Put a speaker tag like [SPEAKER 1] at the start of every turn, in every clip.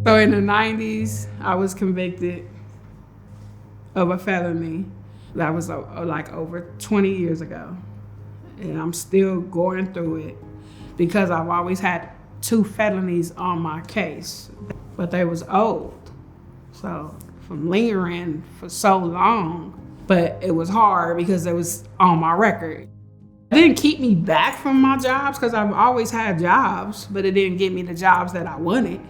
[SPEAKER 1] So in the 90s, I was convicted of a felony that was like over 20 years ago. And I'm still going through it because I've always had 2 felonies on my case, but they was old. So from lingering for so long, but it was hard because it was on my record. It didn't keep me back from my jobs because I've always had jobs, but it didn't get me the jobs that I wanted.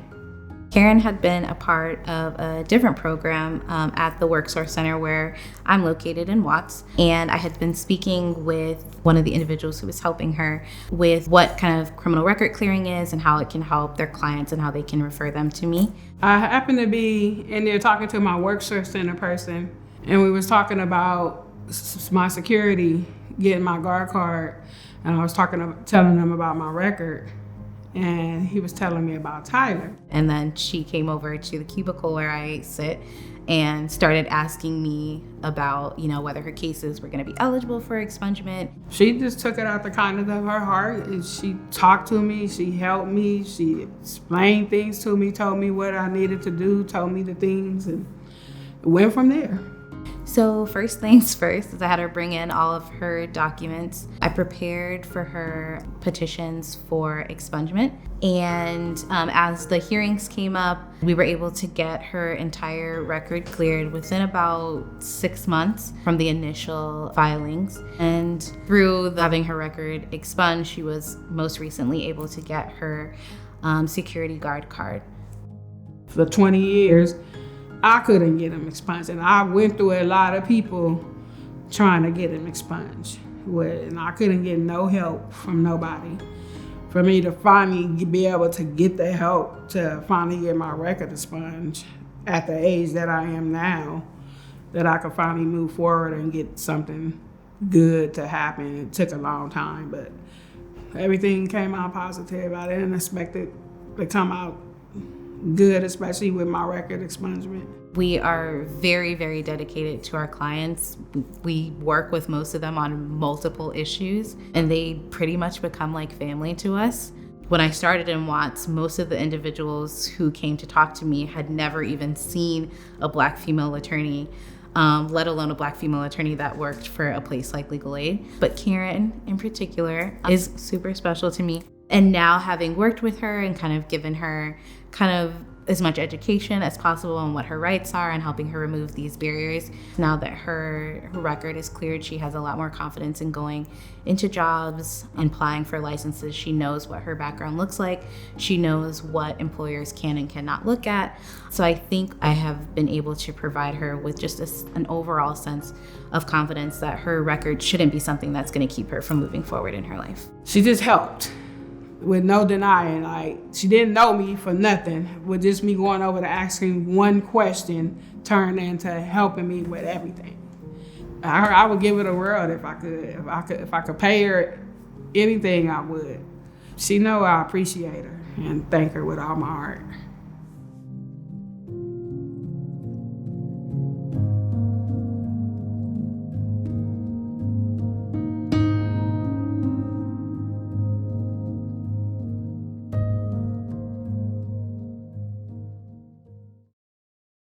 [SPEAKER 2] Karen had been a part of a different program at the WorkSource Center where I'm located in Watts. And I had been speaking with one of the individuals who was helping her with what kind of criminal record clearing is and how it can help their clients and how they can refer them to me.
[SPEAKER 1] I happened to be in there talking to my WorkSource Center person, and we was talking about my security, getting my guard card, and I was telling them about my record. And he was telling me about Tyler.
[SPEAKER 2] And then she came over to the cubicle where I sit and started asking me about, whether her cases were going to be eligible for expungement.
[SPEAKER 1] She just took it out the kindness of her heart, and she talked to me, she helped me, she explained things to me, told me what I needed to do, told me the things, and it went from there.
[SPEAKER 2] So first things first is I had her bring in all of her documents. I prepared for her petitions for expungement. And as the hearings came up, we were able to get her entire record cleared within about 6 months from the initial filings. And through having her record expunged, she was most recently able to get her security guard card.
[SPEAKER 1] For 20 years, I couldn't get them expunged, and I went through a lot of people trying to get them expunged, and I couldn't get no help from nobody. For me to finally be able to get the help to finally get my record expunged at the age that I am now, that I could finally move forward and get something good to happen. It took a long time, but everything came out positive. I didn't expect it to come out good, especially with my record expungement.
[SPEAKER 2] We are very, very dedicated to our clients. We work with most of them on multiple issues, and they pretty much become like family to us. When I started in Watts, most of the individuals who came to talk to me had never even seen a Black female attorney, let alone a Black female attorney that worked for a place like Legal Aid. But Karen, in particular, is super special to me. And now, having worked with her and kind of given her as much education as possible on what her rights are and helping her remove these barriers, now that her record is cleared, she has a lot more confidence in going into jobs and applying for licenses. She knows what her background looks like. She knows what employers can and cannot look at. So I think I have been able to provide her with just an overall sense of confidence that her record shouldn't be something that's going to keep her from moving forward in her life.
[SPEAKER 1] She just helped. With no denying, like, she didn't know me for nothing. With just me going over to asking one question turned into helping me with everything. I would give it a world if I could. If I could pay her anything, I would. She know I appreciate her and thank her with all my heart.